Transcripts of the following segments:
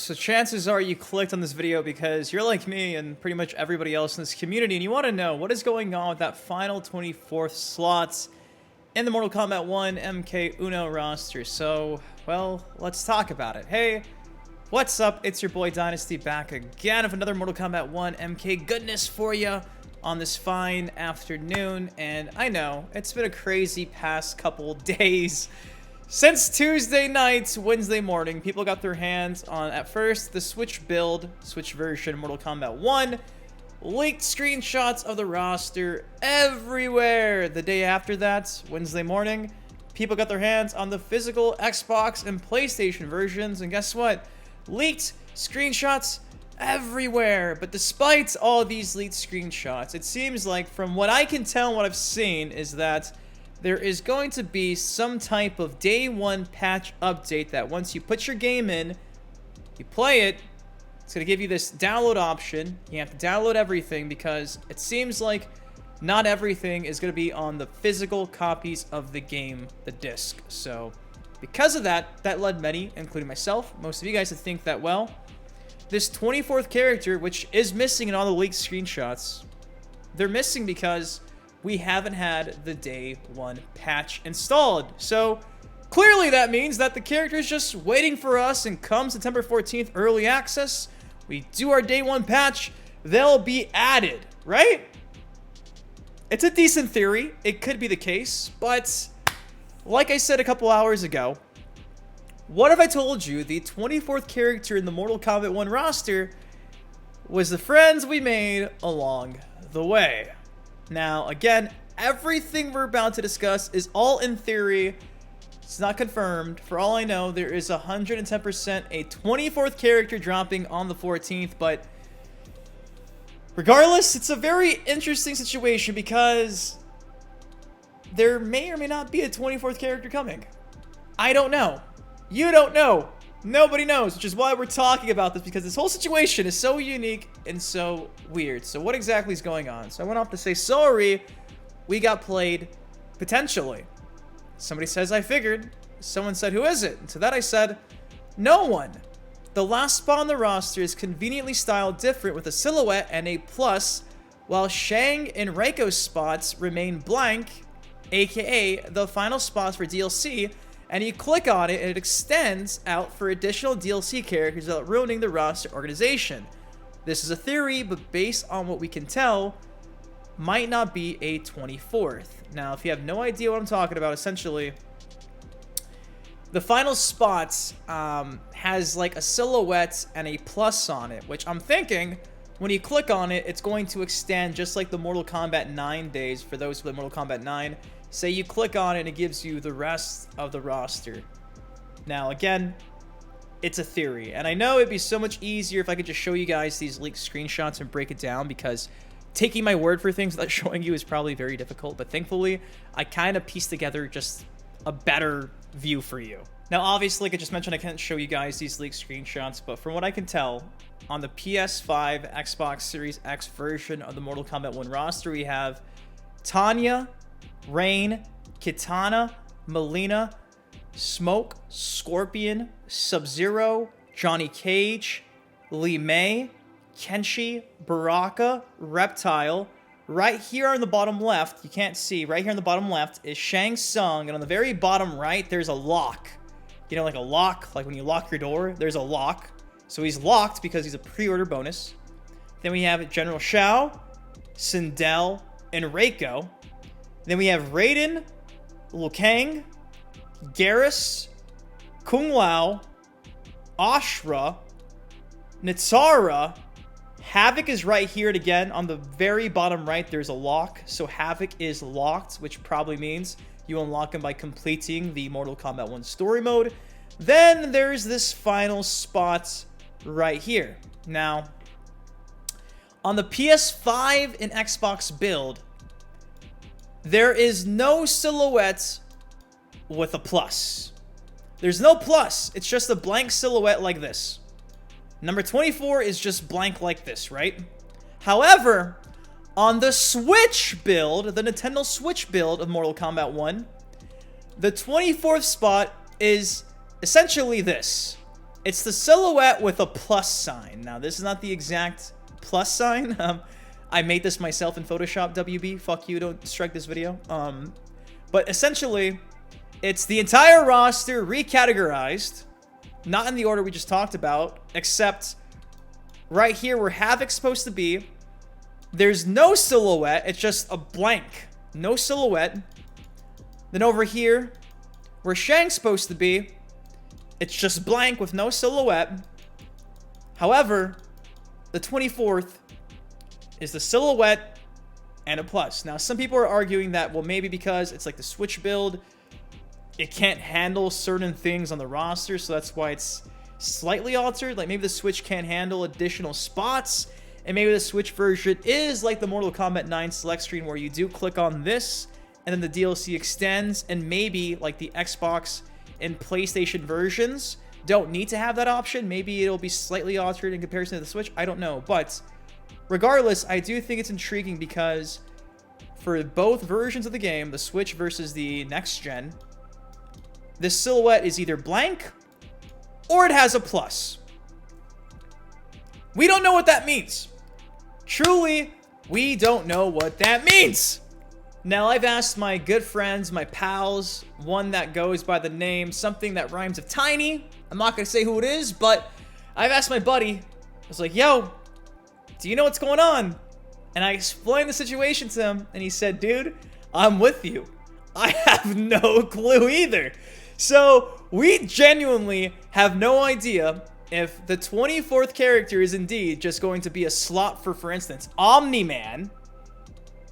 So chances are you clicked on this video because you're like me and pretty much everybody else in this community and you want to know what is going on with that final 24th slots in the Mortal Kombat 1 MK Uno roster. So, well, let's talk about it. Hey, what's up? It's your boy Dynasty back again with another Mortal Kombat 1 MK goodness for you on this fine afternoon. And I know, it's been a crazy past couple days. Since Tuesday night, Wednesday morning, people got their hands on, at first, the Switch build, Switch version Mortal Kombat 1, leaked screenshots of the roster everywhere. The day after that, Wednesday morning, people got their hands on the physical Xbox and PlayStation versions, and guess what? Leaked screenshots everywhere. But despite all these leaked screenshots, it seems like, from what I can tell and what I've seen, is that there is going to be some type of day one patch update that once you put your game in, you play it, it's going to give you this download option. You have to download everything because it seems like not everything is going to be on the physical copies of the game, the disc. So because of that, that led many, including myself, most of you guys, to think that, well, this 24th character, which is missing in all the leaked screenshots, they're missing because we haven't had the day one patch installed. So clearly that means that the character is just waiting for us, and come September 14th early access, we do our day one patch, they'll be added, right? It's a decent theory. It could be the case, but like I said a couple hours ago, what if I told you the 24th character in the Mortal Kombat 1 roster was the friends we made along the way? Now, again, everything we're about to discuss is all in theory. It's not confirmed. For all I know, there is 110% a 24th character dropping on the 14th, but regardless, it's a very interesting situation because there may or may not be a 24th character coming. I don't know. You don't know. Nobody knows, which is why we're talking about this, because this whole situation is so unique and so weird. So what exactly is going on? So I went off to say, sorry, we got played, potentially. Somebody says, I figured. Someone said, who is it? And to that I said, no one. The last spot on the roster is conveniently styled different with a silhouette and a plus, while Shang and Reiko's spots remain blank, aka the final spots for DLC, and you click on it and it extends out for additional DLC characters without ruining the roster organization. This is a theory, but based on what we can tell, might not be a 24th. Now, if you have no idea what I'm talking about, essentially, the final spots has like a silhouette and a plus on it, which I'm thinking, when you click on it, it's going to extend just like the Mortal Kombat 9 days for those who play Mortal Kombat 9. Say you click on it and it gives you the rest of the roster. Now, again, it's a theory. And I know it'd be so much easier if I could just show you guys these leaked screenshots and break it down, because taking my word for things without showing you is probably very difficult. But thankfully, I kind of pieced together just a better view for you. Now, obviously, like I just mentioned, I can't show you guys these leaked screenshots, but from what I can tell, on the PS5 Xbox Series X version of the Mortal Kombat 1 roster, we have Tanya, Rain, Kitana, Melina, Smoke, Scorpion, Sub-Zero, Johnny Cage, Li Mei, Kenshi, Baraka, Reptile. Right here on the bottom left, you can't see, right here on the bottom left is Shang Tsung, and on the very bottom right, there's a lock. You know, like a lock, like when you lock your door, there's a lock. So he's locked because he's a pre-order bonus. Then we have General Shao, Sindel, and Reiko. Then we have Raiden, Liu Kang, Garrus, Kung Lao, Ashra, Nitara. Havoc is right here, and again, on the very bottom right, there's a lock. So Havoc is locked, which probably means you unlock him by completing the Mortal Kombat 1 story mode. Then there's this final spot right here. Now, on the PS5 and Xbox build, there is no silhouette with a plus. There's no plus. It's just a blank silhouette like this. Number 24 is just blank like this, right? However, on the Switch build, the Nintendo Switch build of Mortal Kombat 1, the 24th spot is essentially this. It's the silhouette with a plus sign. Now, this is not the exact plus sign. I made this myself in Photoshop, WB. Fuck you, don't strike this video. But essentially, it's the entire roster recategorized. Not in the order we just talked about, except right here where Havoc's supposed to be. There's no silhouette. It's just a blank. No silhouette. Then over here, where Shang's supposed to be, it's just blank with no silhouette. However, the 24th is the silhouette and a plus. Now, some people are arguing that, well, maybe because it's like the Switch build, it can't handle certain things on the roster, so that's why it's slightly altered. Like, maybe the Switch can't handle additional spots, and maybe the Switch version is like the Mortal Kombat 9 select screen where you do click on this, and then the DLC extends, and maybe like the Xbox and PlayStation versions don't need to have that option. Maybe it'll be slightly altered in comparison to the Switch. I don't know. But regardless, I do think it's intriguing because for both versions of the game, the Switch versus the next gen, the silhouette is either blank or it has a plus. We don't know what that means. Truly, we don't know what that means. Now, I've asked my good friends, my pals, one that goes by the name, something that rhymes with tiny. I'm not going to say who it is, but I've asked my buddy. I was like, yo, do you know what's going on? And I explained the situation to him, and he said, dude, I'm with you. I have no clue either. So, we genuinely have no idea if the 24th character is indeed just going to be a slot for instance, Omni-Man,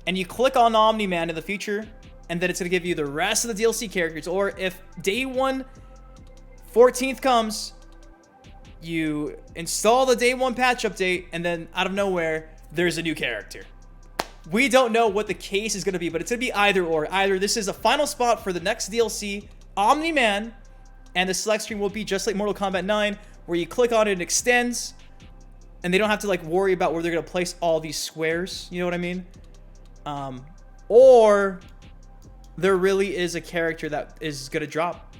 and you click on Omni-Man in the future, and then it's going to give you the rest of the DLC characters. Or if day 1, 14th comes, you install the day 1 patch update, and then out of nowhere, there's a new character. We don't know what the case is going to be, but it's going to be either or. Either this is a final spot for the next DLC, Omni-Man, and the select screen will be just like Mortal Kombat 9, where you click on it, it extends, and they don't have to like worry about where they're going to place all these squares. You know what I mean? Or there really is a character that is going to drop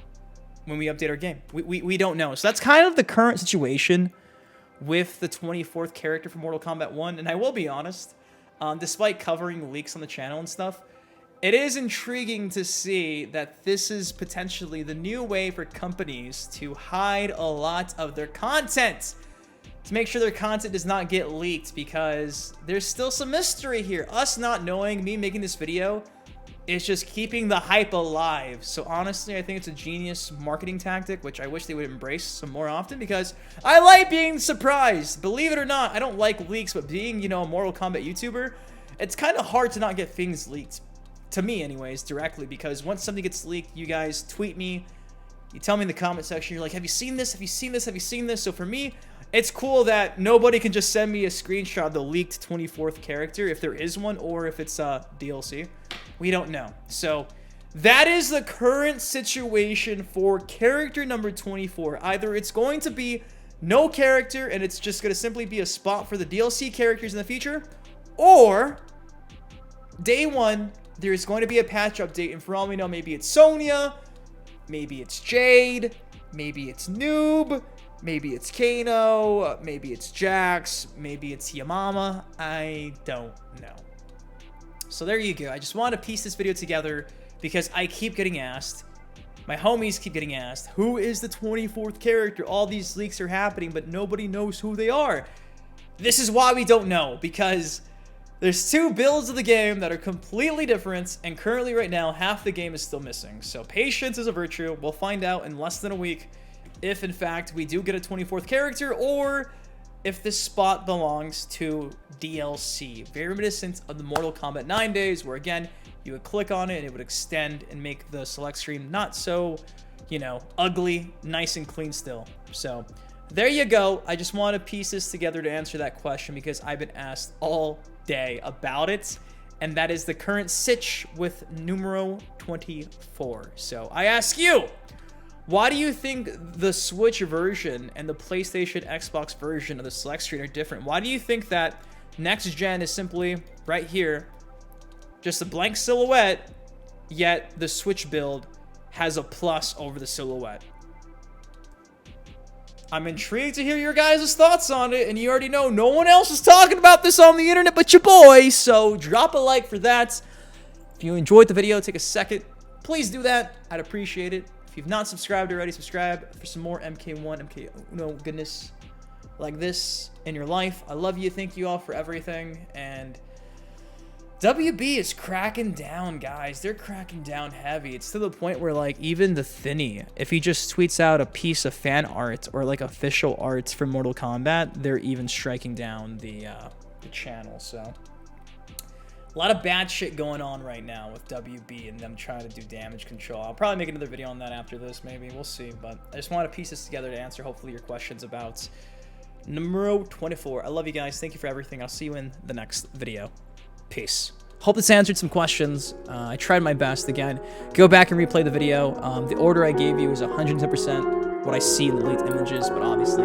when we update our game. We don't know. So that's kind of the current situation with the 24th character for Mortal Kombat 1. And I will be honest, despite covering leaks on the channel and stuff, it is intriguing to see that this is potentially the new way for companies to hide a lot of their content, to make sure their content does not get leaked, because there's still some mystery here. Us not knowing, me making this video, is just keeping the hype alive. So honestly, I think it's a genius marketing tactic, which I wish they would embrace some more often, because I like being surprised. Believe it or not, I don't like leaks, but being, you know, a Mortal Kombat YouTuber, it's kind of hard to not get things leaked. To me, anyways, directly, because once something gets leaked, you guys tweet me, you tell me in the comment section, you're like, have you seen this? Have you seen this? Have you seen this? So for me, it's cool that nobody can just send me a screenshot of the leaked 24th character, if there is one, or if it's DLC. We don't know. So that is the current situation for character number 24. Either it's going to be no character, and it's just going to simply be a spot for the DLC characters in the future, or day 1, there's going to be a patch update, and for all we know, maybe it's Sonya, maybe it's Jade, maybe it's Noob, maybe it's Kano, maybe it's Jax, maybe it's Yamama. I don't know. So there you go. I just want to piece this video together because I keep getting asked, my homies keep getting asked, who is the 24th character? All these leaks are happening, but nobody knows who they are. This is why we don't know, because there's 2 builds of the game that are completely different, and currently right now, half the game is still missing. So patience is a virtue. We'll find out in less than a week if, in fact, we do get a 24th character, or if this spot belongs to DLC. Very reminiscent of the Mortal Kombat 9 days, where, again, you would click on it, and it would extend and make the select screen not so, you know, ugly, nice and clean still. So there you go. I just want to piece this together to answer that question, because I've been asked all day about it, and that is the current sitch with numero 24. So I ask you, why do you think the Switch version and the PlayStation Xbox version of the select screen are different? Why do you think that next gen is simply right here, just a blank silhouette, yet the Switch build has a plus over the silhouette? I'm intrigued to hear your guys' thoughts on it, and you already know no one else is talking about this on the internet but your boy, so drop a like for that. If you enjoyed the video, take a second. Please do that. I'd appreciate it. If you've not subscribed already, subscribe for some more MK1, MK goodness like this in your life. I love you. Thank you all for everything, and WB is cracking down, guys. They're cracking down heavy. It's to the point where, like, even the Thinny, if he just tweets out a piece of fan art or, like, official arts for Mortal Kombat, they're even striking down the channel. So, a lot of bad shit going on right now with WB and them trying to do damage control. I'll probably make another video on that after this, maybe. We'll see. But I just want to piece this together to answer, hopefully, your questions about numero 24. I love you guys. Thank you for everything. I'll see you in the next video. Peace. Hope this answered some questions. I tried my best. Again, go back and replay the video. The order I gave you is 110% what I see in the leaked images, but obviously